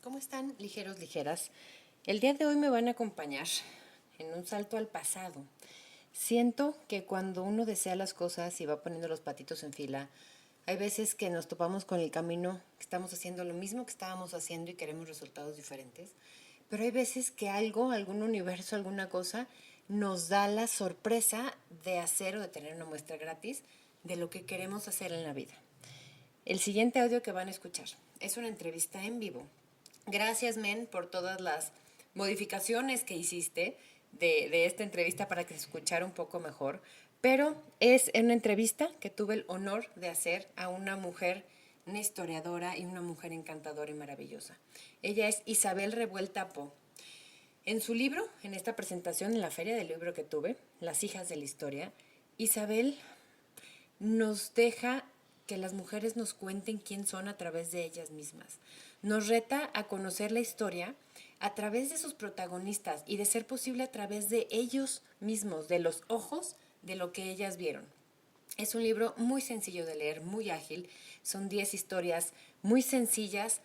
¿Cómo están, ligeros, ligeras? El día de hoy me van a acompañar en un salto al pasado. Siento que cuando uno desea las cosas y va poniendo los patitos en fila, hay veces que nos topamos con el camino, que estamos haciendo lo mismo que estábamos haciendo y queremos resultados diferentes. Pero hay veces que algo, algún universo, alguna cosa, nos da la sorpresa de hacer o de tener una muestra gratis de lo que queremos hacer en la vida. El siguiente audio que van a escuchar es una entrevista en vivo. Gracias, Men, por todas las modificaciones que hiciste de esta entrevista para que se escuchara un poco mejor. Pero es una entrevista que tuve el honor de hacer a una mujer, una historiadora y una mujer encantadora y maravillosa. Ella es Isabel Revuelta Po. En su libro, en esta presentación en la feria del libro que tuve, Las hijas de la historia, Isabel nos deja que las mujeres nos cuenten quién son a través de ellas mismas. Nos reta a conocer la historia a través de sus protagonistas y de ser posible a través de ellos mismos, de los ojos de lo que ellas vieron. Es un libro muy sencillo de leer, muy ágil. Son 10 historias muy sencillas,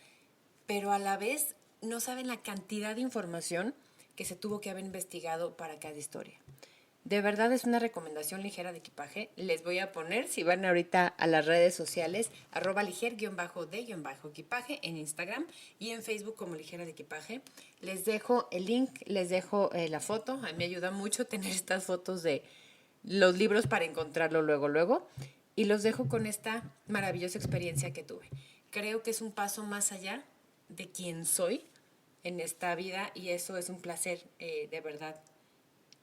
pero a la vez no saben la cantidad de información que se tuvo que haber investigado para cada historia. De verdad es una recomendación ligera de equipaje. Les voy a poner, si van ahorita a las redes sociales, @liger_de_equipaje en Instagram y en Facebook como Ligera de Equipaje. Les dejo el link, les dejo la foto. A mí me ayuda mucho tener estas fotos de los libros para encontrarlo luego. Y los dejo con esta maravillosa experiencia que tuve. Creo que es un paso más allá de quién soy en esta vida y eso es un placer, de verdad,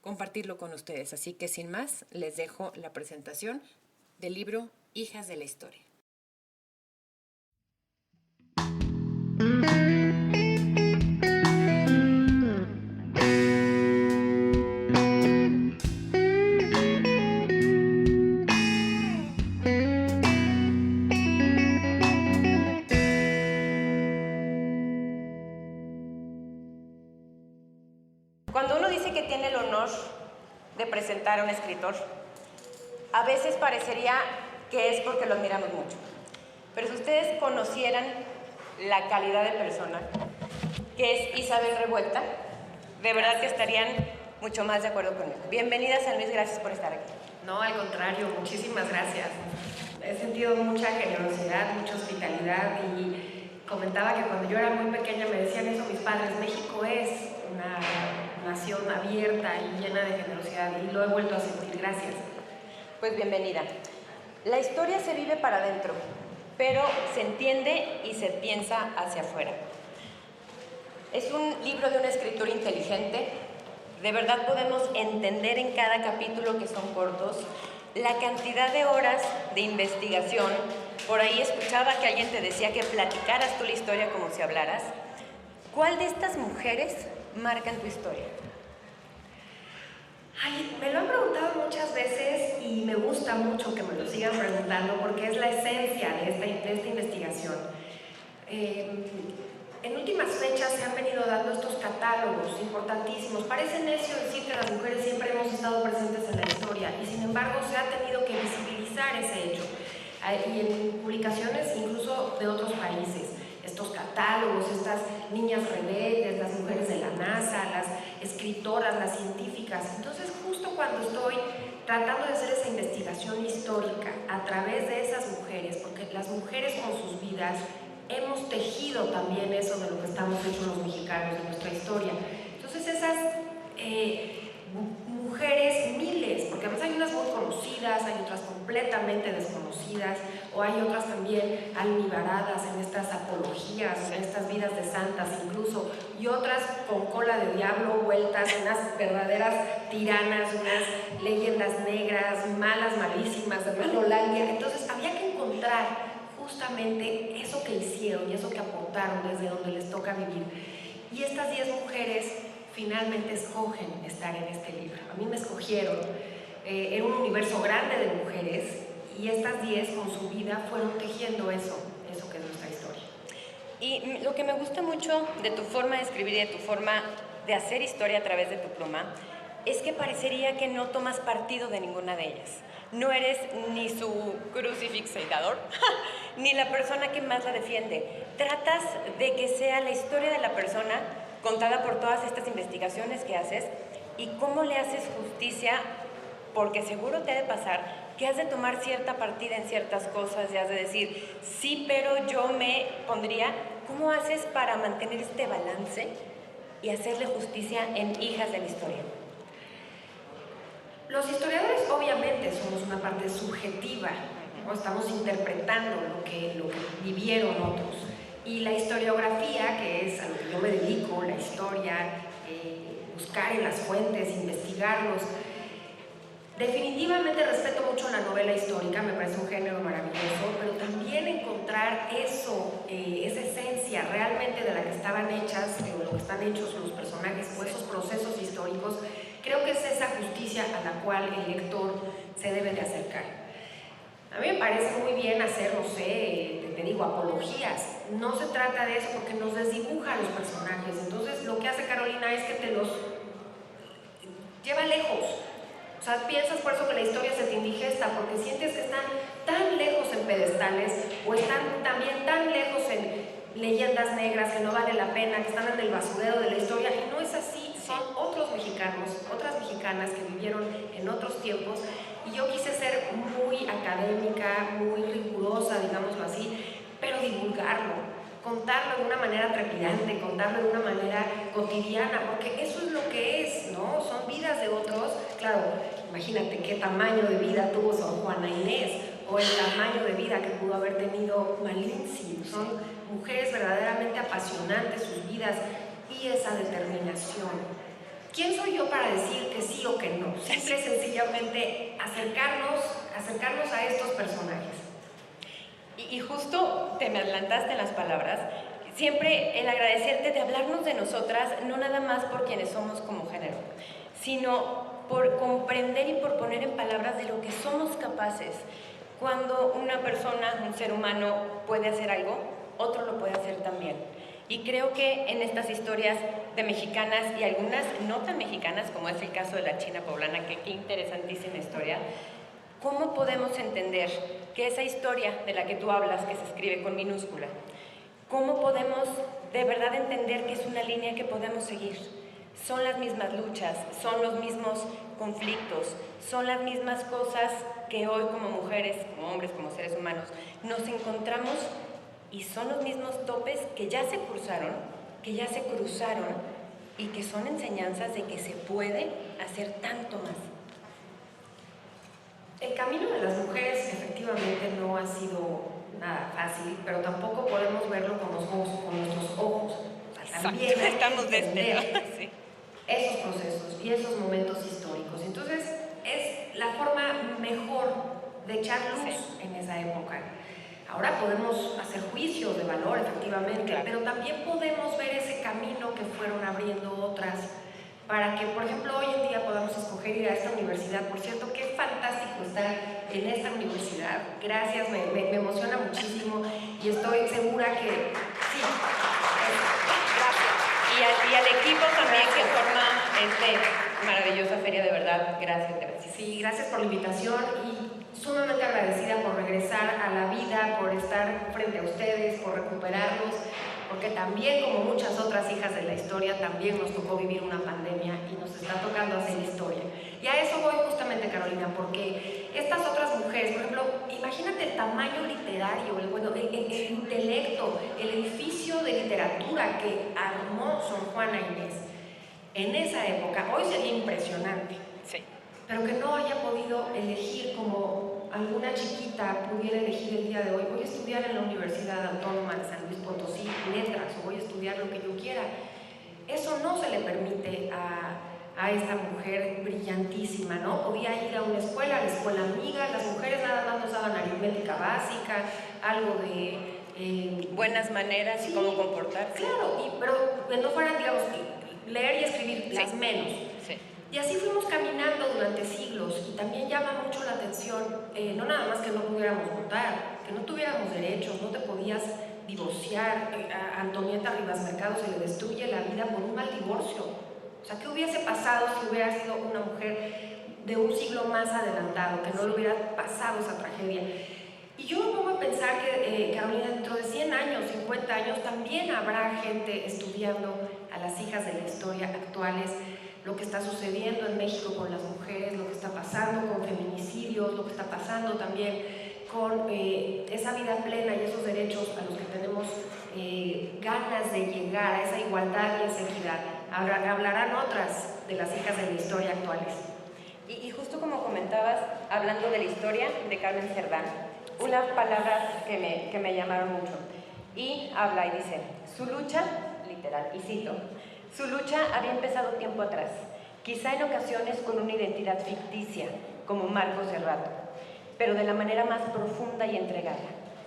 compartirlo con ustedes. Así que sin más, les dejo la presentación del libro Hijas de la Historia. Cuando uno dice que tiene el honor de presentar a un escritor, a veces parecería que es porque lo admiramos mucho. Pero si ustedes conocieran la calidad de persona que es Isabel Revuelta, de verdad que estarían mucho más de acuerdo conmigo. Bienvenida, San Luis, gracias por estar aquí. No, al contrario, muchísimas gracias. He sentido mucha generosidad, mucha hospitalidad y comentaba que cuando yo era muy pequeña me decían eso mis padres, México es una nación abierta y llena de generosidad y lo he vuelto a sentir, gracias. Pues bienvenida. La historia se vive para adentro, pero se entiende y se piensa hacia afuera. Es un libro de una escritura inteligente. De verdad podemos entender en cada capítulo, que son cortos, la cantidad de horas de investigación. Por ahí escuchaba que alguien te decía que platicaras tú la historia como si hablaras. ¿Cuál de estas mujeres marcan tu historia? Ay, me lo han preguntado muchas veces y me gusta mucho que me lo sigan preguntando porque es la esencia de esta investigación. En últimas fechas se han venido dando estos catálogos importantísimos. Parece necio decir que las mujeres siempre hemos estado presentes en la historia y sin embargo se ha tenido que visibilizar ese hecho. Y en publicaciones incluso de otros países. Estos catálogos, estas niñas rebeldes, las mujeres de la NASA, las escritoras, las científicas. Entonces, justo cuando estoy tratando de hacer esa investigación histórica a través de esas mujeres, porque las mujeres con sus vidas hemos tejido también eso de lo que estamos hechos los mexicanos, de nuestra historia. Entonces, esas mujeres, miles, porque a veces hay unas muy conocidas, hay otras completamente desconocidas, o hay otras también almibaradas en estas apologías, en estas vidas de santas incluso, y otras con cola de diablo, vueltas, unas verdaderas tiranas, unas leyendas negras, malas, malísimas, de Malolandia. Entonces había que encontrar justamente eso que hicieron y eso que aportaron desde donde les toca vivir. Y estas 10 mujeres finalmente escogen estar en este libro. A mí me escogieron, era un universo grande de mujeres y estas 10 con su vida fueron tejiendo eso que es nuestra historia. Y lo que me gusta mucho de tu forma de escribir y de tu forma de hacer historia a través de tu pluma es que parecería que no tomas partido de ninguna de ellas. No eres ni su crucifixador, ni la persona que más la defiende. Tratas de que sea la historia de la persona contada por todas estas investigaciones que haces y cómo le haces justicia, porque seguro te ha de pasar que has de tomar cierta partida en ciertas cosas y has de decir, sí, pero yo me pondría. ¿Cómo haces para mantener este balance y hacerle justicia en Hijas de la Historia? Los historiadores obviamente somos una parte subjetiva, ¿no? Estamos interpretando lo que vivieron otros. Y la historiografía, que es a lo que yo me dedico, la historia, buscar en las fuentes, investigarlos. Definitivamente respeto mucho la novela histórica, me parece un género maravilloso, pero también encontrar eso, esa esencia realmente de la que estaban hechas, o lo que están hechos los personajes, o esos procesos históricos, creo que es esa justicia a la cual el lector se debe de acercar. A mí me parece muy bien hacer, no sé, te digo, apologías. No se trata de eso porque nos desdibuja a los personajes. Entonces, lo que hace Carolina es que te los lleva lejos. O sea, piensas por eso que la historia se te indigesta, porque sientes que están tan lejos en pedestales o están también tan lejos en leyendas negras que no vale la pena, que están en el basurero de la historia, y no es así. Son otros mexicanos, otras mexicanas que vivieron en otros tiempos, y yo quise ser muy académica, muy rigurosa, digámoslo así, pero divulgarlo, contarlo de una manera trepidante, contarlo de una manera cotidiana, porque eso es lo que es, ¿no? Son vidas de otros. Claro, imagínate qué tamaño de vida tuvo Sor Juana Inés, o el tamaño de vida que pudo haber tenido Malintzin. Son mujeres verdaderamente apasionantes, sus vidas, y esa determinación. ¿Quién soy yo para decir que sí o que no? Simple y sencillamente acercarnos a estos personajes. Y justo te me adelantaste en las palabras. Siempre el agradecerte de hablarnos de nosotras, no nada más por quienes somos como género, sino por comprender y por poner en palabras de lo que somos capaces. Cuando una persona, un ser humano, puede hacer algo, otro lo puede hacer también. Y creo que en estas historias de mexicanas y algunas no tan mexicanas, como es el caso de la China Poblana, que qué interesantísima historia, ¿cómo podemos entender que esa historia de la que tú hablas, que se escribe con minúscula, cómo podemos de verdad entender que es una línea que podemos seguir? Son las mismas luchas, son los mismos conflictos, son las mismas cosas que hoy como mujeres, como hombres, como seres humanos, nos encontramos, y son los mismos topes que ya se cruzaron, y que son enseñanzas de que se puede hacer tanto más. El camino de las mujeres efectivamente no ha sido nada fácil, pero tampoco podemos verlo con nuestros ojos. También estamos desde sí. Esos procesos y esos momentos históricos. Entonces, es la forma mejor de echar luz en esa época. Ahora podemos hacer juicios de valor, efectivamente, claro, pero también podemos ver ese camino que fueron abriendo otras, para que, por ejemplo, hoy en día podamos escoger ir a esta universidad. Por cierto, qué fantástico estar en esta universidad. Gracias, me emociona muchísimo y estoy segura que sí. Gracias. Y al equipo también que forma esta maravillosa feria, de verdad, gracias. Sí, gracias por la invitación y sumamente agradecida por regresar a la vida, por estar frente a ustedes, por recuperarlos, porque también, como muchas otras hijas de la historia, también nos tocó vivir una pandemia y nos está tocando hacer historia. Y a eso voy justamente, Carolina, porque estas otras mujeres, por ejemplo, imagínate el tamaño literario, el intelecto, el edificio de literatura que armó Sor Juana Inés en esa época. Hoy sería impresionante, sí, pero que no haya podido elegir como alguna chiquita pudiera elegir el día de hoy. Voy a estudiar en la Universidad Autónoma de San Luis Potosí letras, o voy a estudiar lo que yo quiera. Eso no se le permite a esta mujer brillantísima, ¿no? Podía ir a una escuela, a la escuela amiga. Las mujeres nada más nos daban aritmética básica, algo de buenas maneras y cómo comportarse. Claro, pero que no fueran, digamos, leer y escribir, las menos. Sí. Y así fuimos caminando durante siglos, y también llama mucho la atención, no nada más que no pudiéramos votar, que no tuviéramos derechos, no te podías divorciar. A Antonieta Rivas Mercado se le destruye la vida por un mal divorcio. O sea, ¿qué hubiese pasado si hubiera sido una mujer de un siglo más adelantado, que no le hubiera pasado esa tragedia. Y yo me pongo a pensar que Carolina, dentro de 100 años, 50 años, también habrá gente estudiando a las hijas de la historia actuales, lo que está sucediendo en México con las mujeres, lo que está pasando con feminicidios, lo que está pasando también con esa vida plena y esos derechos a los que tenemos ganas de llegar, a esa igualdad y esa equidad. Hablarán otras de las hijas de la historia actuales. Y justo como comentabas, hablando de la historia de Carmen Cerdán, unas palabras que me llamaron mucho. Y habla y dice, su lucha, literal, y cito, su lucha había empezado tiempo atrás, quizá en ocasiones con una identidad ficticia, como Marcos Serrato, pero de la manera más profunda y entregada,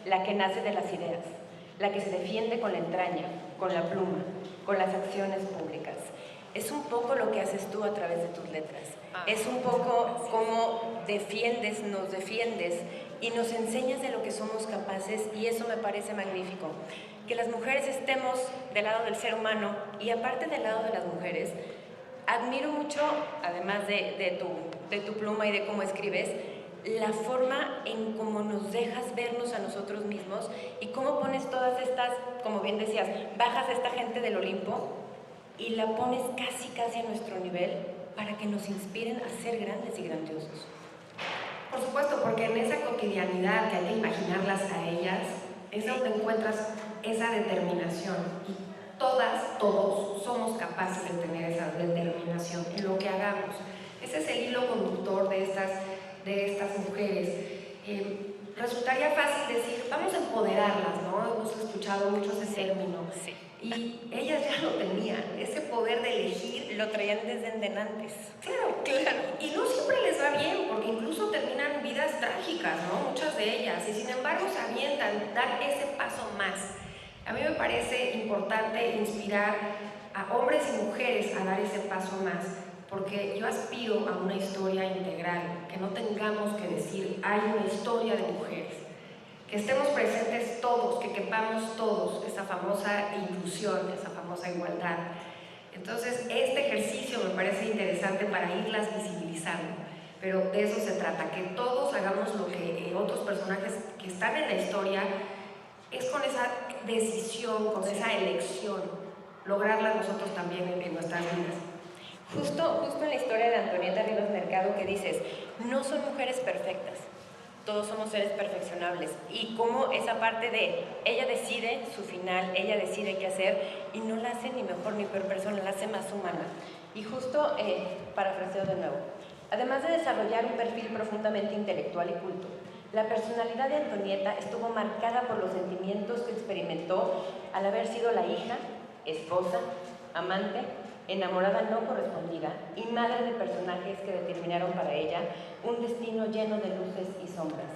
la que nace de las ideas, la que se defiende con la entraña, con la pluma, con las acciones públicas. Es un poco lo que haces tú a través de tus letras. Es un poco cómo defiendes, nos defiendes y nos enseñas de lo que somos capaces, y eso me parece magnífico. Que las mujeres estemos del lado del ser humano y aparte del lado de las mujeres. Admiro mucho, además de tu pluma y de cómo escribes, la forma en cómo nos dejas vernos a nosotros mismos y cómo pones todas estas, como bien decías, bajas a esta gente del Olimpo y la pones casi a nuestro nivel para que nos inspiren a ser grandes y grandiosos. Por supuesto, porque en esa cotidianidad que hay que imaginarlas a ellas, es donde encuentras esa determinación. Y todos somos capaces de tener esa determinación en lo que hagamos. Ese es el hilo conductor de estas mujeres. Resultaría fácil decir, vamos a empoderarlas, ¿no? Hemos escuchado mucho ese término. Sí. Y ellas ya lo tenían, ese poder de elegir. Lo traían desde antes. Claro. Y no siempre les va bien, porque incluso terminan vidas trágicas, ¿no? Muchas de ellas. Y sin embargo se avientan, dar ese paso más. A mí me parece importante inspirar a hombres y mujeres a dar ese paso más, porque yo aspiro a una historia integral, que no tengamos que decir, hay una historia de mujeres, que estemos presentes todos, que quepamos todos, esa famosa inclusión, esa famosa igualdad. Entonces, este ejercicio me parece interesante para irlas visibilizando, pero de eso se trata, que todos hagamos lo que otros personajes que están en la historia, es con esa decisión, con esa elección, lograrla nosotros también en nuestras vidas. Justo en la historia de Antonieta Rivas Mercado, que dices, no son mujeres perfectas, todos somos seres perfeccionables, y cómo esa parte de ella decide su final, ella decide qué hacer, y no la hace ni mejor ni peor persona, la hace más humana. Y justo, parafraseo de nuevo, además de desarrollar un perfil profundamente intelectual y culto, la personalidad de Antonieta estuvo marcada por los sentimientos que experimentó al haber sido la hija, esposa, amante, enamorada no correspondida y madre de personajes que determinaron para ella un destino lleno de luces y sombras.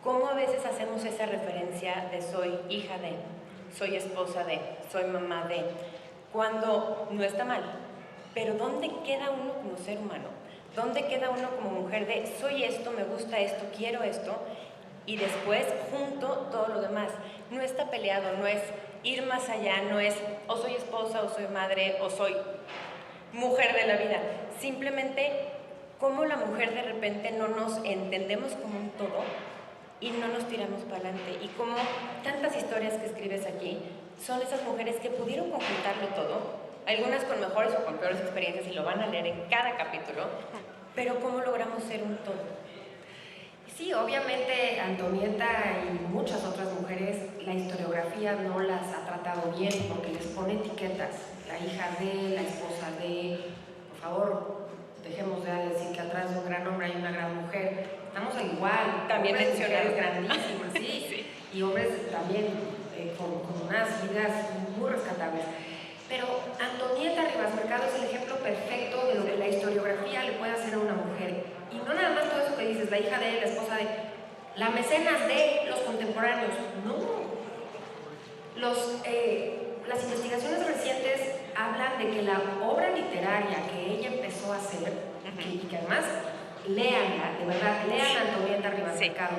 ¿Cómo a veces hacemos esa referencia de soy hija de, soy esposa de, soy mamá de, cuando no está mal? Pero ¿dónde queda uno como ser humano? ¿Dónde queda uno como mujer de soy esto, me gusta esto, quiero esto? Y después junto todo lo demás. No está peleado, no es ir más allá, no es o soy esposa, o soy madre, o soy mujer de la vida. Simplemente cómo la mujer de repente no nos entendemos como un todo y no nos tiramos para adelante. Y cómo tantas historias que escribes aquí son esas mujeres que pudieron conjuntarlo todo, algunas con mejores o con peores experiencias, y lo van a leer en cada capítulo, pero cómo logramos ser un todo. Sí, obviamente Antonieta y muchas otras mujeres, la historiografía no las ha tratado bien porque les pone etiquetas, la hija de, la esposa de. Por favor, dejemos de decir que atrás de un gran hombre hay una gran mujer. Estamos al igual, también mencionadas grandísimas, ¿sí? Y hombres también con unas vidas muy rescatables. Pero Antonieta Rivas Mercado es el ejemplo perfecto de lo que la historiografía le puede hacer a una mujer. Y no nada más todo eso que dices, la hija de, la esposa de, la mecenas de los contemporáneos. No. Las investigaciones recientes hablan de que la obra literaria que ella empezó a hacer, y que además léanla, de verdad, lean a Antonieta Rivas Mercado,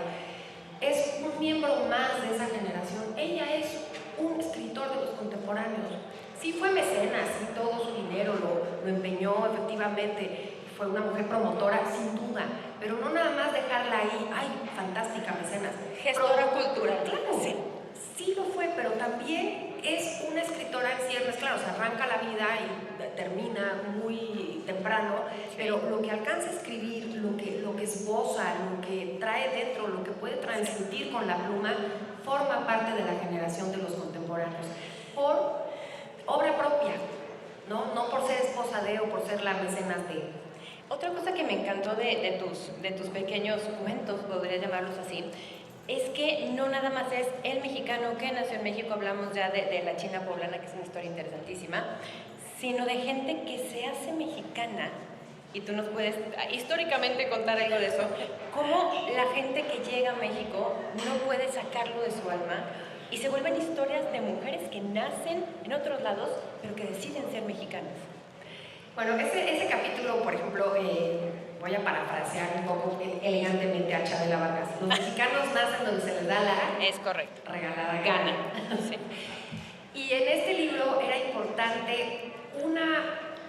es un miembro más de esa generación. Ella es un escritor de los contemporáneos. Sí fue mecenas, sí todo su dinero lo empeñó efectivamente, fue una mujer promotora, sin duda, pero no nada más dejarla ahí, ay, fantástica mecenas. Gestora cultural. Claro, sí lo fue, pero también es una escritora en ciernes, claro, se arranca la vida y termina muy temprano, pero lo que alcanza a escribir, lo que esboza, lo que trae dentro, lo que puede transmitir con la pluma, forma parte de la generación de los contemporáneos, por obra propia, no por ser esposa de o por ser la mecenas de. Otra cosa que me encantó de tus pequeños cuentos, podría llamarlos así, es que no nada más es el mexicano que nació en México, hablamos ya de la China poblana, que es una historia interesantísima, sino de gente que se hace mexicana, y tú nos puedes históricamente contar algo de eso, cómo la gente que llega a México no puede sacarlo de su alma, y se vuelven historias de mujeres que nacen en otros lados, pero que deciden ser mexicanas. Bueno, ese capítulo, por ejemplo, voy a parafrasear un poco elegantemente a Chabela Vargas. Los mexicanos nacen donde se les da la... Es correcto. Regalada gana. Sí. Y en este libro era importante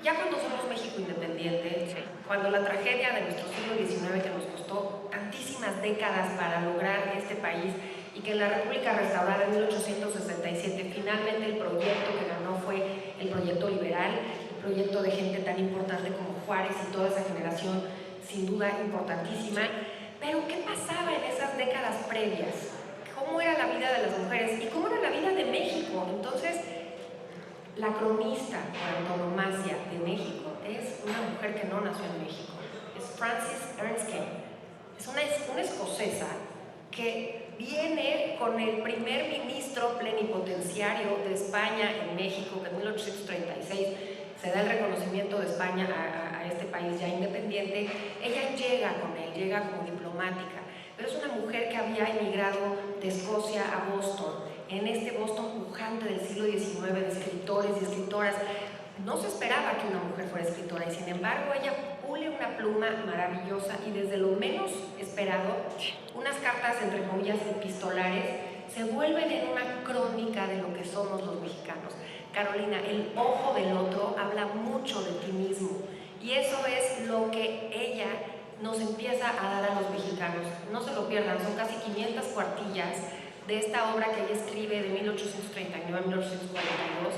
ya cuando somos México independiente, Sí. cuando la tragedia de nuestro siglo XIX, que nos costó tantísimas décadas para lograr este país, y que en la República restaurada en 1867 finalmente el proyecto que ganó fue el proyecto liberal, el proyecto de gente tan importante como Juárez y toda esa generación, sin duda importantísima. Pero ¿qué pasaba en esas décadas previas? ¿Cómo era la vida de las mujeres y cómo era la vida de México? Entonces, la cronista por antonomasia de México es una mujer que no nació en México, es Frances Erskine, es una escocesa que viene con el primer ministro plenipotenciario de España en México, que en 1836 se da el reconocimiento de España a este país ya independiente. Ella llega con él, llega como diplomática, pero es una mujer que había emigrado de Escocia a Boston, en este Boston pujante del siglo XIX, de escritores y escritoras. No se esperaba que una mujer fuera escritora y sin embargo ella pule una pluma maravillosa y desde lo menos esperado, unas cartas entre comillas epistolares se vuelven en una crónica de lo que somos los mexicanos. Carolina, el ojo del otro habla mucho de ti mismo y eso es lo que ella nos empieza a dar a los mexicanos. No se lo pierdan, son casi 500 cuartillas de esta obra que ella escribe de 1839 a 1842,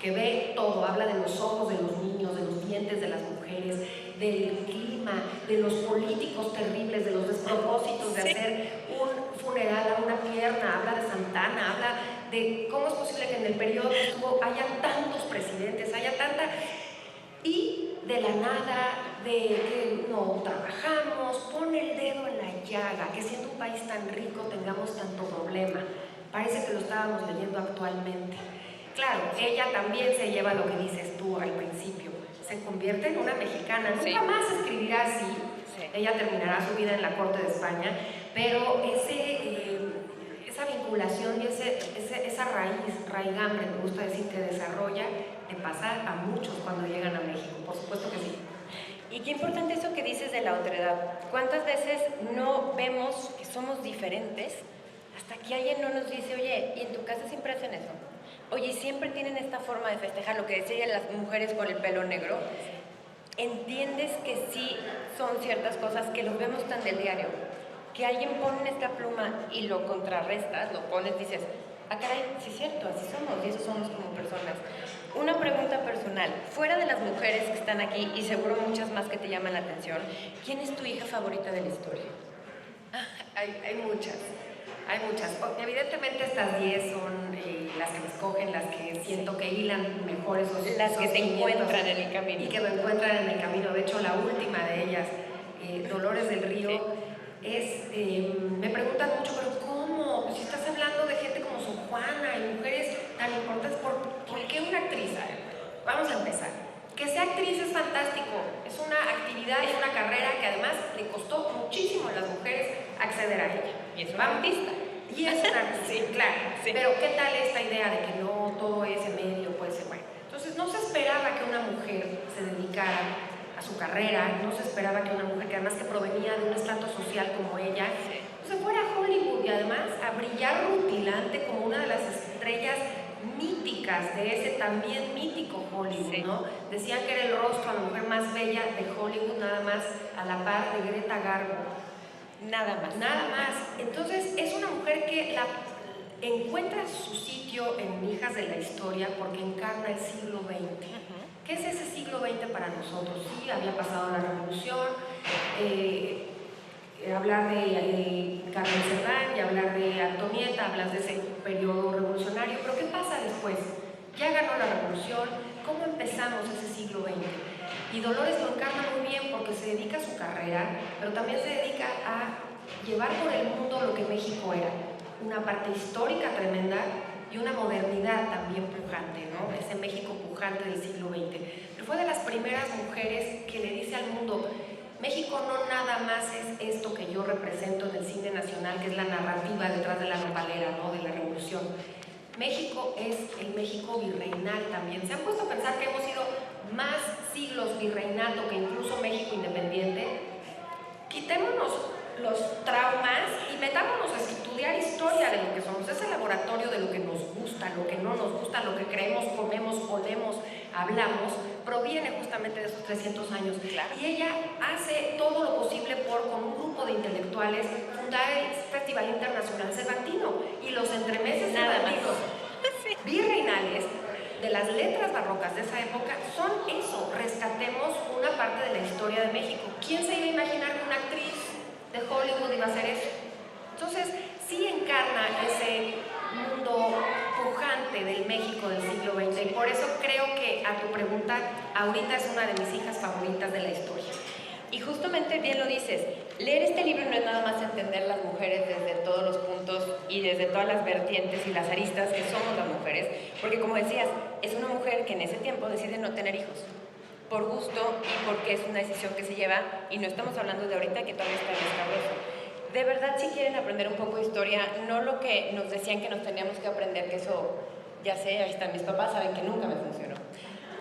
que ve todo, habla de los ojos de los niños, de los dientes de las mujeres, del clima, de los políticos terribles, de los despropósitos de hacer un funeral a una pierna, habla de Santana, habla de cómo es posible que en el periodo que estuvo haya tantos presidentes, haya tanta... Y de la nada, de que no trabajamos, pone el dedo en la llaga, que siendo un país tan rico tengamos tanto problema. Parece que lo estábamos leyendo actualmente. Claro, ella también se lleva lo que dices tú al principio. Se convierte en una mexicana. Nunca más escribirá así. Sí. Ella terminará su vida en la corte de España, pero esa vinculación y esa raigambre, me gusta decir, que desarrolla, le pasa a muchos cuando llegan a México. Por supuesto que sí. Y qué importante eso que dices de la otredad. ¿Cuántas veces no vemos que somos diferentes hasta que alguien no nos dice, oye, ¿y en tu casa siempre hacen eso? Oye, siempre tienen esta forma de festejar, lo que decían las mujeres con el pelo negro. Entiendes que sí son ciertas cosas que los vemos tan del diario, que alguien pone en esta pluma y lo contrarrestas, lo pones, dices, ah, caray, sí es cierto, así somos y eso somos como personas. Una pregunta personal, fuera de las mujeres que están aquí y seguro muchas más que te llaman la atención, ¿quién es tu hija favorita de la historia? Hay muchas. Evidentemente estas 10 son las que me escogen, las que siento que hilan mejor esos Las que te cimientos encuentran en el camino. y que me encuentran en el camino. De hecho, la última de ellas, Dolores del Río, me preguntan mucho, pero ¿cómo? Pues si estás hablando de gente como Sor Juana y mujeres tan importantes, ¿por qué una actriz? Vamos a empezar. Que sea actriz es fantástico, es una actividad, es una carrera que además le costó muchísimo a las mujeres acceder a ella. Y es una artista. Y es una artista, Sí, claro. sí. Pero ¿qué tal esta idea de que no todo ese medio puede ser bueno? Entonces no se esperaba que una mujer se dedicara a su carrera, no se esperaba que una mujer que además que provenía de un estrato social como ella, se fuera a Hollywood y además a brillar rutilante como una de las estrellas míticas de ese también mítico Hollywood, ¿no? Decían que era el rostro a la mujer más bella de Hollywood, nada más a la par de Greta Garbo. Nada más. Nada más. Entonces es una mujer que encuentra su sitio en Hijas de la Historia porque encarna el siglo XX. ¿Qué es ese siglo XX para nosotros? Sí, había pasado la Revolución, hablar de Carmen Cerdán y hablar de Antonieta, hablas de ese periodo revolucionario, pero ¿qué pasa después? Ya ganó la Revolución, ¿cómo empezamos ese siglo XX? Y Dolores lo encarna muy bien porque se dedica a su carrera, pero también se dedica a llevar por el mundo lo que México era, una parte histórica tremenda y una modernidad también pujante, ¿no? Ese México pujante del siglo XX. Pero fue de las primeras mujeres que le dice al mundo: México no nada más es esto que yo represento en el cine nacional, que es la narrativa detrás de la nopalera, ¿no? De la revolución. México es el México virreinal también. ¿Se han puesto a pensar que hemos sido más siglos virreinato que incluso México independiente? Quitémonos los traumas y metámonos a estudiar historia de lo que somos, ese laboratorio de lo que nos gusta, lo que no nos gusta, lo que creemos, comemos, olemos, hablamos, proviene justamente de esos 300 años. Claro. Y ella hace todo lo posible por, con un grupo de intelectuales, fundar el Festival Internacional Cervantino y los entremeses cervantinos virreinales de las letras barrocas de esa época son eso. Rescatemos una parte de la historia de México. ¿Quién se iba a imaginar que una actriz de Hollywood iba a hacer eso? Entonces, sí encarna ese mundo pujante del México del siglo XX, y por eso creo que a tu pregunta, ahorita es una de mis hijas favoritas de la historia. Y justamente bien lo dices, leer este libro no es nada más entender las mujeres desde todos los puntos y desde todas las vertientes y las aristas que somos las mujeres, porque como decías, es una mujer que en ese tiempo decide no tener hijos, por gusto y porque es una decisión que se lleva, y no estamos hablando de ahorita que todavía está escabroso. De verdad, si quieren aprender un poco de historia, no lo que nos decían que nos teníamos que aprender, que eso, ya sé, ahí están mis papás, saben que nunca me funcionó.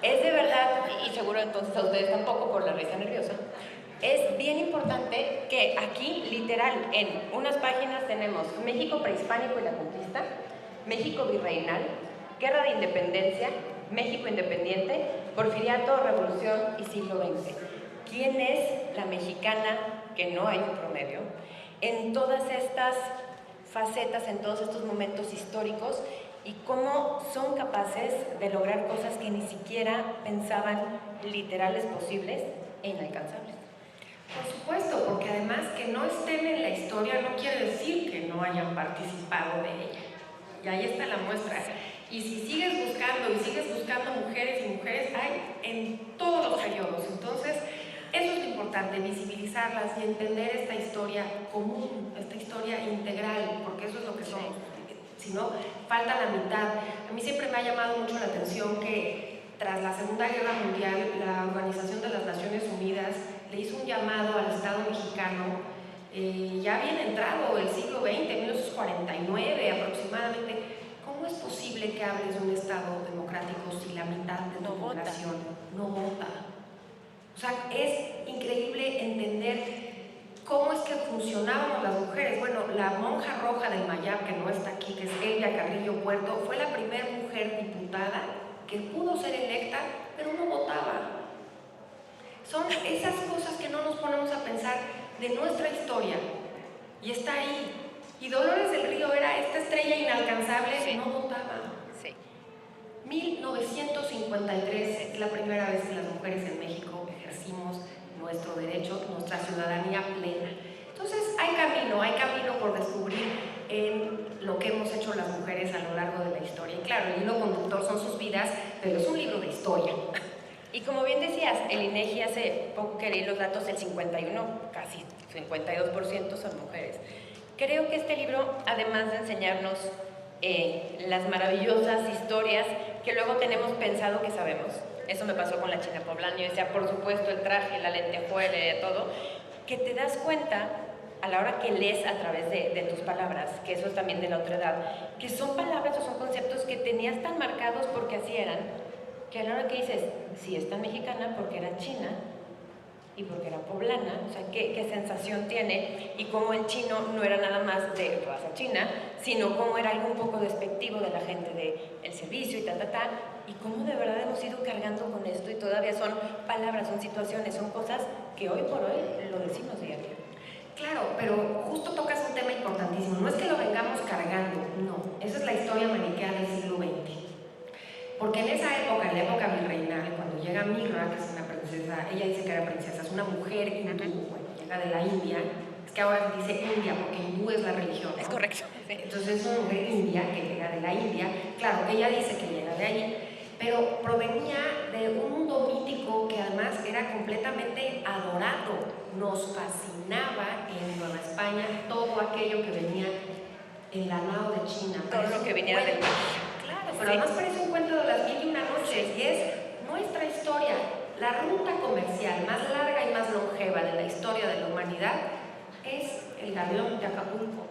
Es de verdad, y seguro entonces a ustedes tampoco por la risa nerviosa, es bien importante que aquí, literal, en unas páginas tenemos México prehispánico y la conquista, México virreinal, Guerra de Independencia, México independiente, Porfiriato, Revolución y siglo XX. ¿Quién es la mexicana, que no hay un promedio, en todas estas facetas, en todos estos momentos históricos, y cómo son capaces de lograr cosas que ni siquiera pensaban literales posibles e inalcanzables? Por supuesto, porque además que no estén en la historia no quiere decir que no hayan participado de ella. Y ahí está la muestra. Y si sigues buscando mujeres y mujeres, hay en todos los periodos. Entonces, eso es lo importante, visibilizarlas y entender esta historia común, esta historia integral, porque eso es lo que somos. Si no, falta la mitad. A mí siempre me ha llamado mucho la atención que tras la Segunda Guerra Mundial, la Organización de las Naciones Unidas le hizo un llamado al Estado mexicano, ya bien entrado el siglo XX, 1949 aproximadamente. ¿Cómo es posible que hables de un Estado democrático si la mitad de tu población no vota? O sea, es increíble entender cómo es que funcionábamos las mujeres. Bueno, la monja roja del Mayab, que no está aquí, que es Elvia Carrillo Puerto, fue la primera mujer diputada que pudo ser electa, pero no votaba. Son esas cosas que no nos ponemos a pensar de nuestra historia, y está ahí. Y Dolores del Río era esta estrella inalcanzable que no votaba. Sí. 1953 es la primera vez que las mujeres en México ejercimos nuestro derecho, nuestra ciudadanía plena. Entonces hay camino por descubrir en lo que hemos hecho las mujeres a lo largo de la historia. Y claro, el hilo conductor son sus vidas, pero es un libro de historia. Y como bien decías, el INEGI hace poco que leí los datos, del 51, casi 52% son mujeres. Creo que este libro, además de enseñarnos las maravillosas historias que luego tenemos pensado que sabemos, eso me pasó con la China Poblana, yo decía, por supuesto, el traje, la lentejuela, todo, que te das cuenta a la hora que lees a través de tus palabras, que eso es también de la otra edad, que son palabras o son conceptos que tenías tan marcados porque así eran, que a la hora que dices, sí, es tan mexicana porque era china, y porque era poblana, o sea, qué sensación tiene, y cómo el chino no era nada más de raza china, sino cómo era algo un poco despectivo de la gente del servicio y tal, y cómo de verdad hemos ido cargando con esto y todavía son palabras, son situaciones, son cosas que hoy por hoy lo decimos día a día. Claro, pero justo tocas un tema importantísimo. No es que lo vengamos cargando, no. Esa es la historia maniquea del siglo XX. Porque en esa época, en la época virreinal, cuando llega Mirra, que es una princesa, ella dice que era princesa, es una mujer hindú, bueno, llega de la India. Es que ahora se dice India porque hindú es la religión, ¿no? Es correcto. Sí. Entonces es una mujer india que llega de la India. Claro, ella dice que llega de ahí, pero provenía de un mundo mítico que además era completamente adorado. Nos fascinaba en Nueva España todo aquello que venía en la nao de China. Todo lo que venía del mar. Claro, pero además parece un cuento de las 1001 noches y es nuestra historia. La ruta comercial más larga y más longeva de la historia de la humanidad es el galeón de Acapulco.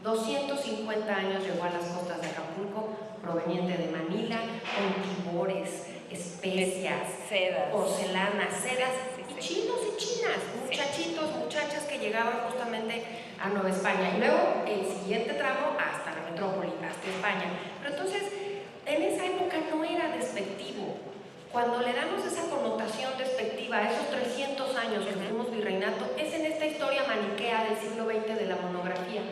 250 años llegó a las costas de Acapulco, proveniente de Manila, con tibores, especias, sedas, porcelanas, sedas, y chinos y chinas, muchachitos, muchachas que llegaban justamente a Nueva España. Y luego el siguiente tramo hasta la metrópoli, hasta España. Pero entonces, en esa época no era despectivo. Cuando le damos esa connotación despectiva a esos 300 años que fuimos virreinato, es en esta historia maniquea del siglo XX de la monografía.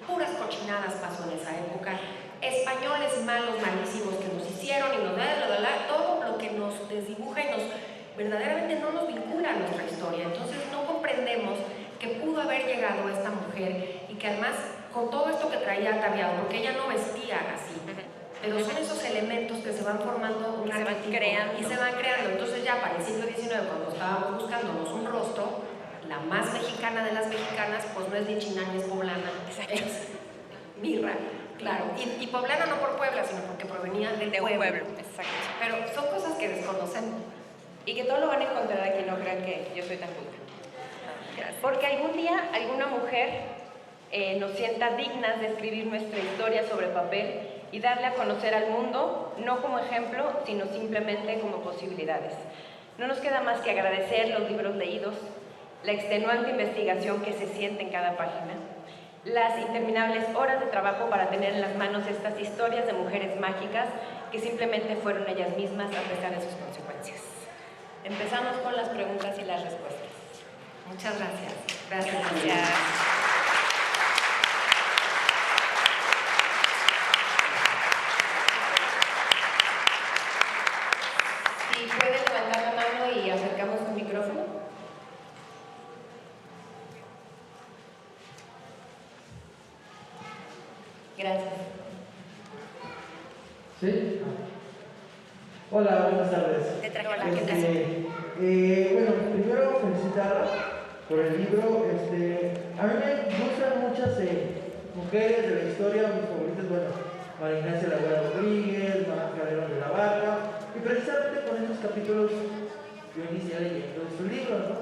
Puras cochinadas pasó en esa época. Españoles malos, malísimos que nos hicieron y nos todo lo que nos desdibuja y verdaderamente no nos vincula a nuestra historia. Entonces no comprendemos que pudo haber llegado esta mujer y que además con todo esto que traía ataviado, porque ella no vestía así, pero son esos elementos que se van formando un arquetipo y se van creando. Entonces ya para el siglo XIX, cuando estábamos buscándonos un rostro, la más mexicana de las mexicanas, pues no es ni china ni es poblana, es Mirra, claro. Y poblana no por Puebla, sino porque provenía del pueblo. Exacto. Pero son cosas que desconocemos. Y que todo lo van a encontrar aquí, no crean que yo soy tan culta. Porque algún día alguna mujer nos sienta dignas de escribir nuestra historia sobre papel y darle a conocer al mundo, no como ejemplo, sino simplemente como posibilidades. No nos queda más que agradecer los libros leídos, la extenuante investigación que se siente en cada página, las interminables horas de trabajo para tener en las manos estas historias de mujeres mágicas que simplemente fueron ellas mismas a pesar de sus consecuencias. Empezamos con las preguntas y las respuestas. Muchas gracias. Gracias. Si pueden levantar la mano y acercamos un micrófono. Gracias. ¿Sí? Hola, buenas tardes. Hola, ¿qué tal? Bueno, primero felicitarla por el libro. A mí me gustan muchas mujeres de la historia, mis favoritas, bueno, María Ignacia Laguna Rodríguez, María Calderón de la Barca, y precisamente con esos capítulos yo inicié leyendo su libro, ¿no?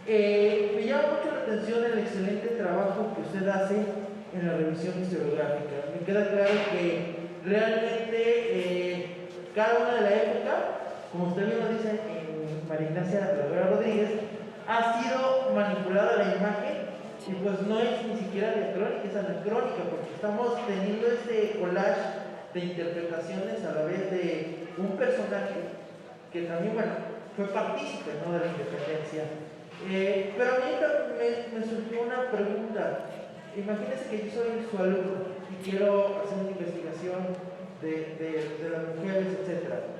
Me llama mucho la atención el excelente trabajo que usted hace en la revisión historiográfica. Me queda claro que realmente cada una de la época, como usted bien lo dice en María Ignacia Laguna Rodríguez, ha sido manipulada la imagen y pues no es ni siquiera diacrónica, es anacrónica, porque estamos teniendo este collage de interpretaciones a la vez de un personaje que también, bueno, fue partícipe, ¿no?, de la independencia. Pero a mí me surgió una pregunta. Imagínense que yo soy su alumno y quiero hacer una investigación de las mujeres, etc.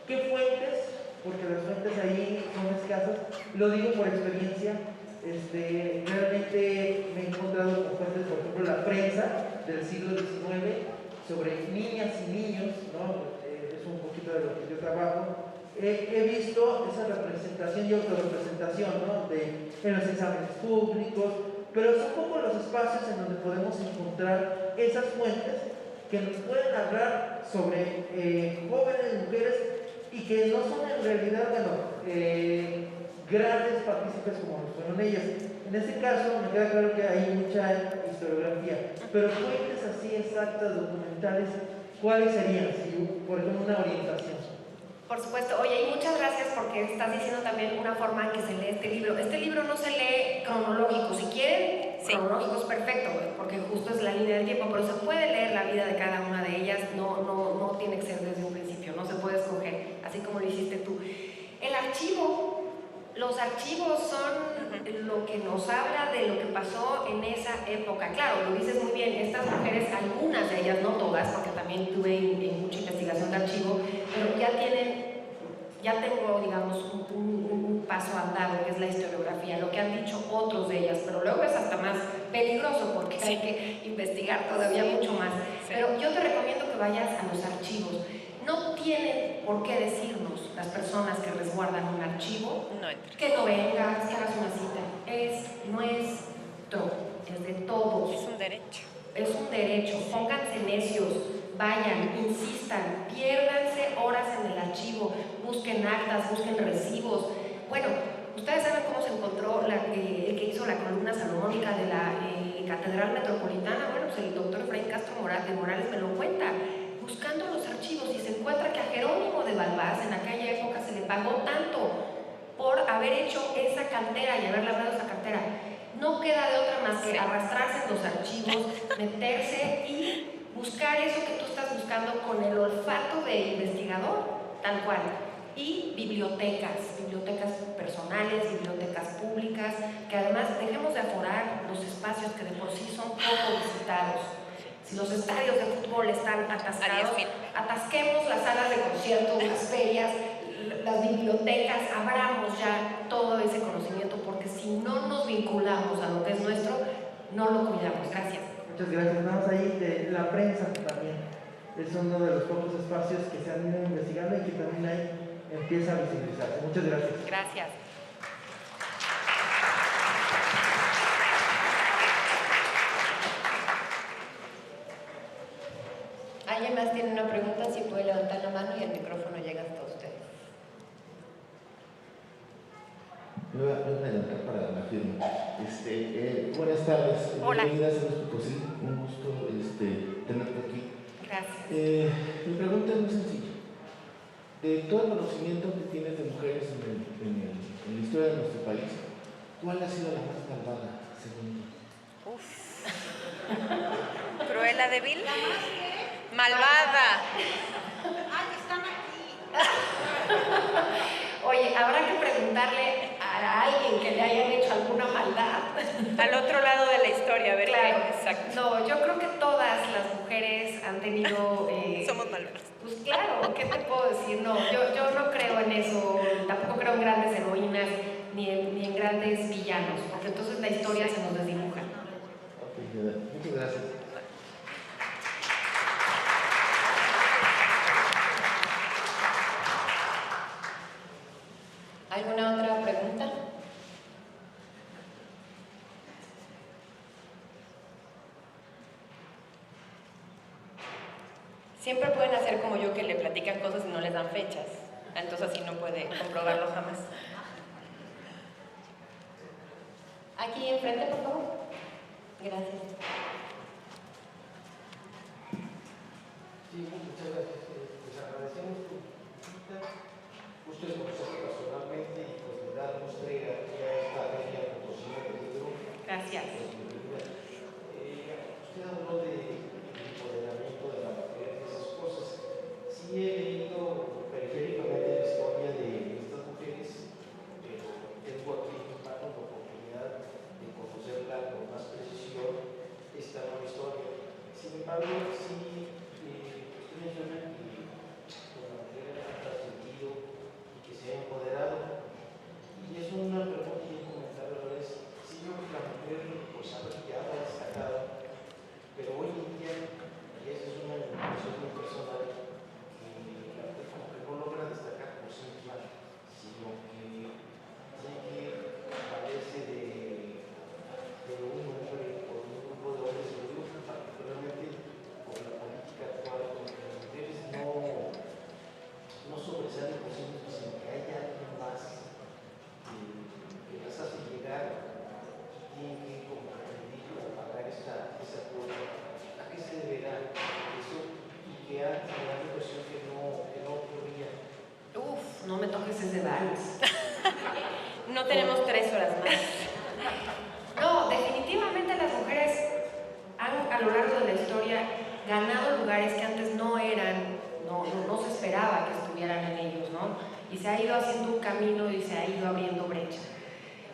¿Qué fuentes? Porque las fuentes ahí son escasas, lo digo por experiencia. Realmente me he encontrado con fuentes, por ejemplo, la prensa del siglo XIX sobre niñas y niños, ¿no? Es un poquito de lo que yo trabajo. He visto esa representación y autorrepresentación, ¿no?, en los exámenes públicos, pero son poco los espacios en donde podemos encontrar esas fuentes que nos pueden hablar sobre jóvenes mujeres y que no son en realidad, grandes partícipes como lo fueron ellas. En este caso me queda claro que hay mucha historiografía, pero fuentes así exactas, documentales, ¿cuáles serían? Si, por ejemplo, una orientación. Por supuesto. Oye, y muchas gracias porque estás diciendo también una forma en que se lee este libro. Este libro no se lee cronológico. Si quieren, Sí. cronológico es perfecto, porque justo es la línea del tiempo, pero se puede leer la vida de cada una de ellas. No tiene que ser desde un principio, no se puede escoger, así como lo hiciste tú. El archivo, los archivos son lo que nos habla de lo que pasó en esa época. Claro, lo dices muy bien, estas mujeres, algunas de ellas, no todas, porque también tuve mucha investigación de archivo, pero ya tengo, digamos, un paso andado, que es la historiografía, lo que han dicho otros de ellas, pero luego es hasta más peligroso porque hay que investigar todavía mucho más. Sí. Pero yo te recomiendo que vayas a los archivos. No tienen por qué decirnos las personas que resguardan un archivo No entres. que no vengas, que hagas una cita. Es nuestro, es de todos. Es un derecho. Es un derecho. Pónganse necios, vayan, insistan, piérdanse horas en el archivo, busquen actas, busquen recibos. Bueno, ustedes saben cómo se encontró el que hizo la columna salomónica de la Catedral Metropolitana. Bueno, pues el doctor Efraín Castro Morales me lo cuenta. Buscando los archivos y se encuentra que a Jerónimo de Balbás en aquella época se le pagó tanto por haber hecho esa cantera y haber labrado esa cantera. No queda de otra más que arrastrarse en los archivos, meterse y buscar eso que tú estás buscando con el olfato de investigador, tal cual. Y bibliotecas personales, bibliotecas públicas, que además dejemos de aforar los espacios que de por sí son poco visitados. Si los estadios de fútbol están atascados, atasquemos las salas de conciertos, las ferias, las bibliotecas, abramos ya todo ese conocimiento, porque si no nos vinculamos a lo que es nuestro, no lo cuidamos. Gracias. Muchas gracias. Nada más ahí de la prensa también. Es uno de los pocos espacios que se han ido investigando y que también ahí empieza a visibilizarse. Muchas gracias. Gracias. ¿Alguien más tiene una pregunta? Si puede levantar la mano y el micrófono llega hasta ustedes. Me voy a adelantar para la firma. Buenas tardes. Hola. Bienvenidas a nuestro Potosí. Un gusto tenerte aquí. Gracias. Mi pregunta es muy sencilla. De todo el conocimiento que tienes de mujeres en la historia de nuestro país, ¿cuál ha sido la más malvada, según tú? Uf. ¿Cruela de Vil? Malvada. ¡Ay, están aquí! Oye, habrá que preguntarle a alguien que le hayan hecho alguna maldad. Al otro lado de la historia, a ver Claro, qué. Exacto. No, yo creo que todas las mujeres han tenido... Somos malvadas. Pues claro, ¿qué te puedo decir? No, yo no creo en eso, tampoco creo en grandes heroínas ni en grandes villanos, porque entonces la historia se nos desdibuja. Ok, muchas gracias. ¿Alguna otra pregunta? Siempre pueden hacer como yo, que le platican cosas y no les dan fechas. Entonces así no puede comprobarlo jamás. Aquí enfrente, por favor. Gracias. Sí, muchas gracias. Les agradecemos tu visita, gusto de conocerlo personalmente y pues de darnos entrega aquí a esta feria Potosina del libro. Gracias. Usted habló de empoderamiento de la mujer, de esas cosas. Sí he leído periféricamente la historia de estas mujeres, pero tengo aquí en mis manos la oportunidad de conocerla con más precisión, esta nueva historia. Sin embargo, sí, usted menciona que no me toques ese vals. No tenemos 3 horas más. No, definitivamente las mujeres han a lo largo de la historia ganado lugares que antes no eran, no se esperaba que estuvieran en ellos, ¿no? Y se ha ido haciendo un camino y se ha ido abriendo brecha.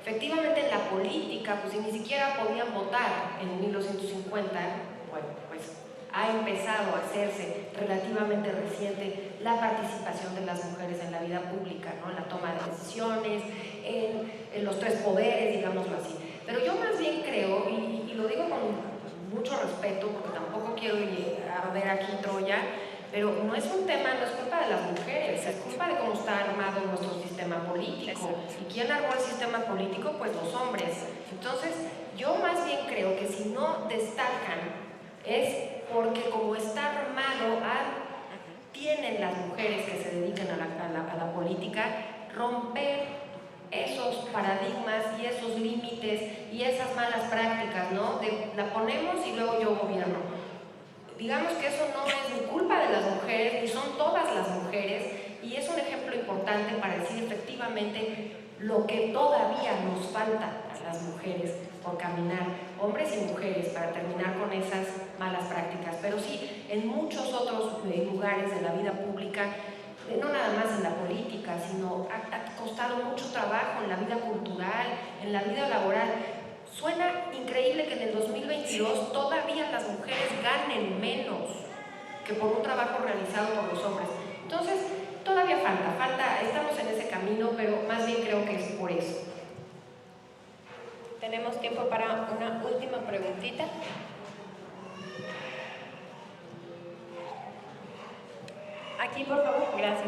Efectivamente en la política, pues si ni siquiera podían votar en 1950, bueno, pues ha empezado a hacerse relativamente reciente la participación de las mujeres en la vida pública, ¿no? En la toma de decisiones, en los 3 poderes, digámoslo así. Pero yo más bien creo, y lo digo con mucho respeto, porque tampoco quiero ir a ver aquí Troya, pero no es un tema, no es culpa de las mujeres, es culpa de cómo está armado nuestro sistema político. ¿Y quién armó el sistema político? Pues los hombres. Entonces, yo más bien creo que si no destacan es porque como está armado, tienen las mujeres que se dedican a la política romper esos paradigmas y esos límites y esas malas prácticas, ¿no? La ponemos y luego yo gobierno. Digamos que eso no es ni culpa de las mujeres, ni son todas las mujeres, y es un ejemplo importante para decir efectivamente lo que todavía nos falta a las mujeres por caminar, hombres y mujeres, para terminar con esas malas prácticas. Pero sí, en muchos otros lugares de la vida pública, no nada más en la política, sino ha costado mucho trabajo en la vida cultural, en la vida laboral. Suena increíble que en el 2022 todavía las mujeres ganen menos que por un trabajo realizado por los hombres. Entonces, todavía falta, estamos en ese camino, pero más bien creo que es por eso. Tenemos tiempo para una última preguntita. Aquí, por favor. Gracias.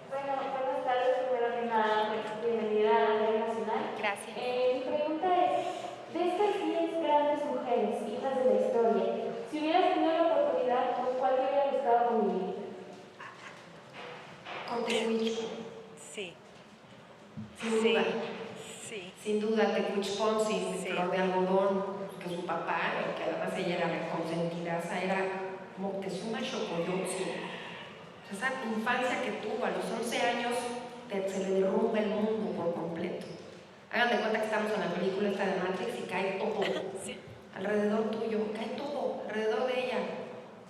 Bueno, buenas tardes. Primero que nada, bienvenida a la Radio Nacional. Gracias. Mi pregunta es, de estas 10 grandes mujeres, hijas de la historia, si hubieras tenido la oportunidad, ¿con cuál te hubiera gustado convivir? Con Tehuich, Sí. sin duda. Sí. Sin duda, Tehuich Ponce, Flor de Algodón, que su papá, que además ella era consentidaza, era Moctezuma Xocoyotzin. Esa infancia que tuvo a los 11 años, se le derrumba el mundo por completo. Hagan de cuenta que estamos en la película esta de Matrix y cae todo alrededor tuyo, cae todo alrededor de ella,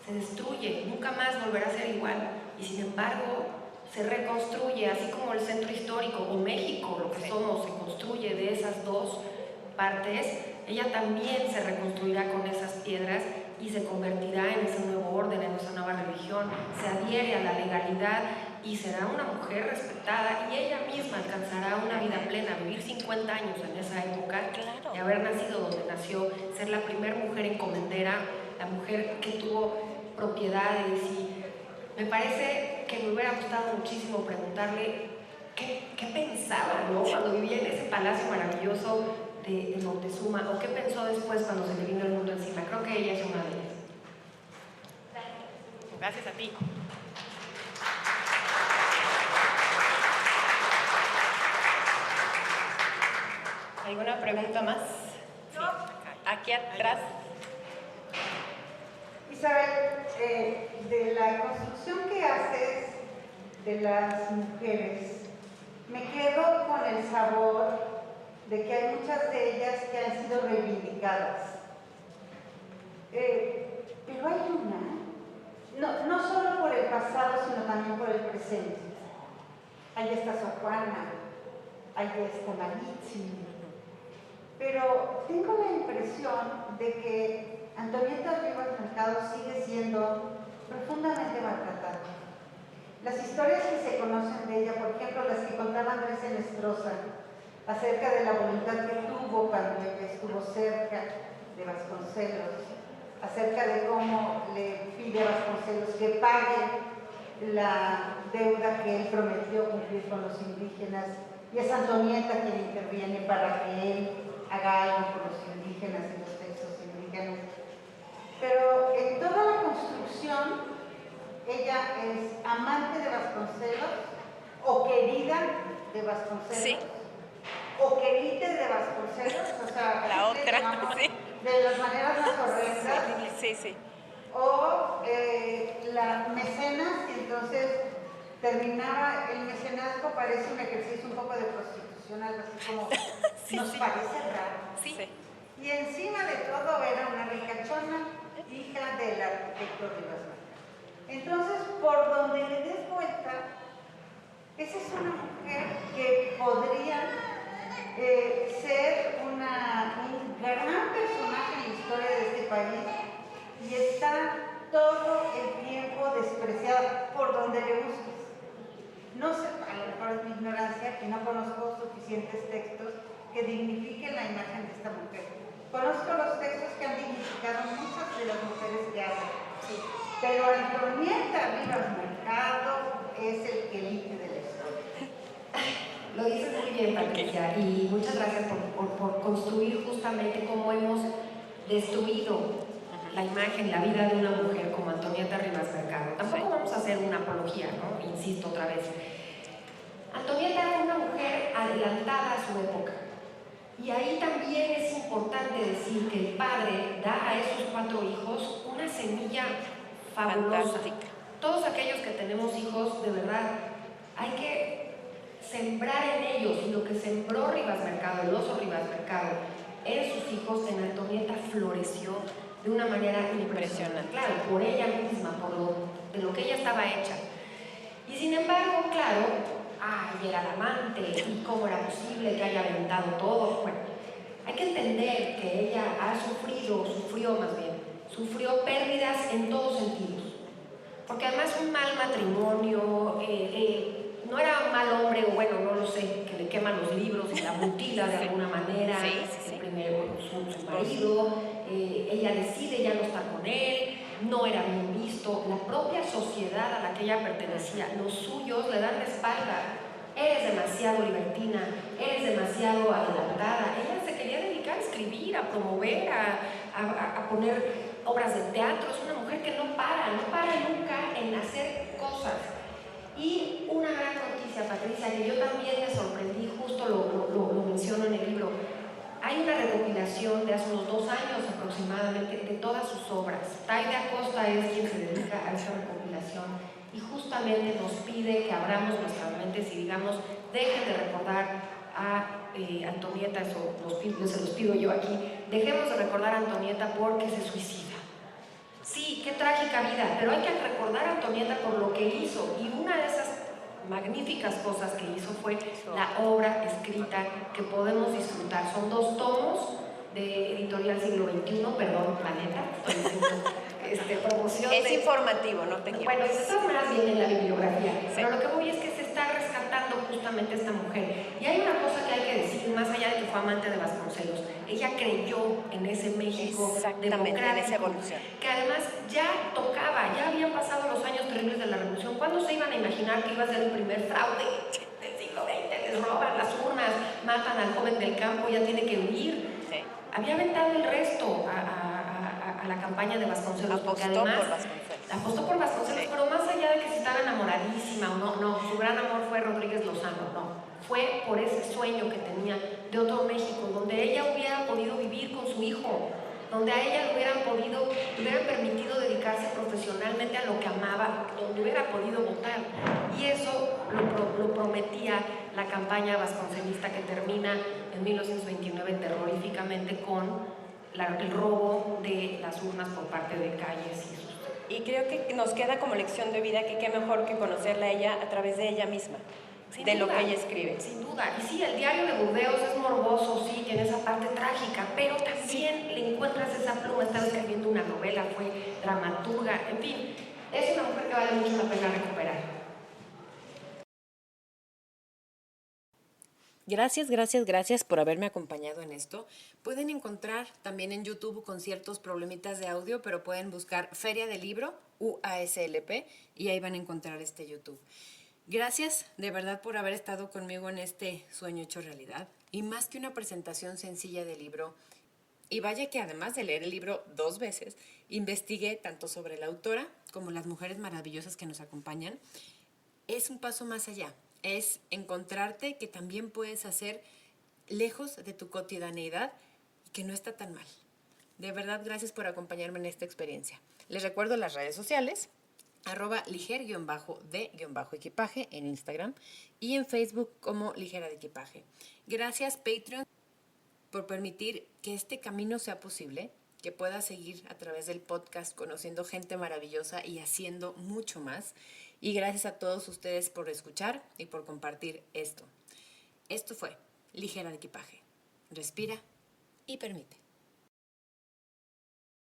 se destruye, nunca más volverá a ser igual. Y sin embargo, se reconstruye, así como el centro histórico o México, lo que somos, se construye de esas dos partes. Ella también se reconstruirá con esas piedras y se convertirá en ese nuevo orden, en esa nueva religión, se adhiere a la legalidad y será una mujer respetada, y ella misma alcanzará una vida plena, vivir 50 años en esa época, y haber nacido donde nació, ser la primera mujer encomendera, la mujer que tuvo propiedades. Y me parece que me hubiera gustado muchísimo preguntarle qué pensaba, ¿no? Cuando vivía en ese palacio maravilloso de Moctezuma, o qué pensó después cuando se le vino el mundo encima. Creo que ella es una de ellas. Gracias a ti. ¿Alguna pregunta más? Sí. Aquí atrás. Isabel, de la construcción que haces de las mujeres, me quedo con el sabor de que hay muchas de ellas que han sido reivindicadas. Pero hay una, no solo por el pasado, sino también por el presente. Ahí está Sor Juana, ahí está Maritzi. Pero tengo la impresión de que Antonieta Rivas Mercado sigue siendo profundamente maltratada. Las historias que se conocen de ella, por ejemplo, las que contaba Andrés Enestrosa, acerca de la voluntad que tuvo cuando ella estuvo cerca de Vasconcelos, acerca de cómo le pide a Vasconcelos que pague la deuda que él prometió cumplir con los indígenas, y es Antonieta quien interviene para que él haga algo por los indígenas y los textos indígenas. Pero en toda la construcción, ella es amante de Vasconcelos, o querida de Vasconcelos, Sí. o querite de Vasconcelos, o sea, La otra, sí. de las maneras más horrendas, Sí, sí. o la mecena terminaba el mecenazgo, parece un ejercicio un poco de prostitución, algo así como nos parece raro. Sí. Y encima de todo era una ricachona, hija del arquitecto Rivas Márquez. Entonces, por donde le des vuelta, esa es una mujer que podría ser un gran personaje en la historia de este país y está todo el tiempo despreciada por donde le busques. No sé, a lo mejor es mi ignorancia, que no conozco suficientes textos que dignifiquen la imagen de esta mujer. Conozco los textos que han dignificado muchas de las mujeres que hablan, sí, pero Antonieta Rivas Mercado es el elite de la historia. Lo dices muy bien, Patricia, y muchas gracias por construir justamente cómo hemos destruido la imagen, la vida de una mujer como Antonieta Rivas Mercado. Tampoco vamos a hacer una apología, ¿no? Insisto otra vez. Antonieta era una mujer adelantada a su época. Y ahí también es importante decir que el padre da a esos 4 hijos una semilla fabulosa. Fantástica. Todos aquellos que tenemos hijos, de verdad, hay que sembrar en ellos, y lo que sembró Rivas Mercado, el oso Rivas Mercado, en sus hijos, en Antonieta floreció de una manera impresionante. Claro, por ella misma, de lo que ella estaba hecha. Y sin embargo, claro, era la amante, y cómo era posible que haya aventado todo. Bueno, hay que entender que ella sufrió pérdidas en todos sentidos. Porque además un mal matrimonio, no era un mal hombre, o bueno, no lo sé, que le queman los libros y la mutila de alguna manera, el primero, su marido, ella decide ya no estar con él, no era bien visto, la propia sociedad a la que ella pertenecía, los suyos le dan la espalda, eres demasiado libertina, eres demasiado adelantada. Ella se quería dedicar a escribir, a promover, a poner obras de teatro. Es una mujer que no para nunca en hacer cosas. Y una gran noticia, Patricia, que yo también me sorprendí, justo lo menciono en el libro. Hay una recopilación de hace unos 2 años aproximadamente de todas sus obras. Taide Acosta es quien se dedica a esa recopilación y justamente nos pide que abramos nuestras mentes y digamos, dejen de recordar a Antonieta, eso se los pido yo aquí, dejemos de recordar a Antonieta porque se suicida. Sí, qué trágica vida, pero hay que recordar a Antonieta por lo que hizo, y una de esas magníficas cosas que hizo fue la obra escrita que podemos disfrutar. Son 2 tomos de Editorial Siglo XXI, perdón, Planeta, estoy haciendo promoción. Es informativo, no te quiero. Bueno, de todas maneras viene en la bibliografía, pero lo que voy es que se está rescatando justamente esta mujer. Y hay una cosa que hay que decir, más allá de que fue amante de Vasconcelos, ella creyó en ese México democrático, en esa evolución, que además ya tocaba, ya habían pasado los años terribles de la Revolución. ¿Cuándo se iban a imaginar que iba a ser el primer fraude del siglo XX? Les roban las urnas, matan al joven del campo, ya tiene que huir. Sí. Había aventado el resto a la campaña de Vasconcelos, porque además apostó por Vasconcelos, pero más allá de que se estaba enamoradísima o no, su gran amor fue Rodríguez Lozano, fue por ese sueño que tenía de otro México, donde ella hubiera podido vivir con su hijo, donde a ella le hubieran permitido dedicarse profesionalmente a lo que amaba, donde hubiera podido votar. Y eso lo prometía la campaña vasconcelista, que termina en 1929 terroríficamente con el robo de las urnas por parte de Calles y sus... Y creo que nos queda como lección de vida que qué mejor que conocerla a ella a través de ella misma, Sin de duda, lo que ella escribe. Sin duda. Y sí, el diario de Burdeos es morboso, sí, tiene esa parte trágica, pero también le encuentras esa pluma, estaba escribiendo una novela, fue dramaturga, en fin, es una mujer que vale mucho la pena recuperar. Gracias por haberme acompañado en esto. Pueden encontrar también en YouTube con ciertos problemitas de audio, pero pueden buscar Feria del Libro, UASLP, y ahí van a encontrar este YouTube. Gracias de verdad por haber estado conmigo en este sueño hecho realidad. Y más que una presentación sencilla del libro, y vaya que además de leer el libro 2 veces, investigué tanto sobre la autora como las mujeres maravillosas que nos acompañan, es un paso más allá. Es encontrarte que también puedes hacer lejos de tu cotidianeidad y que no está tan mal. De verdad, gracias por acompañarme en esta experiencia. Les recuerdo las redes sociales. @liger_de_equipaje en Instagram y en Facebook como Ligera de Equipaje. Gracias, Patreon, por permitir que este camino sea posible, que pueda seguir a través del podcast conociendo gente maravillosa y haciendo mucho más. Y gracias a todos ustedes por escuchar y por compartir esto. Esto fue Ligera de Equipaje. Respira y permite.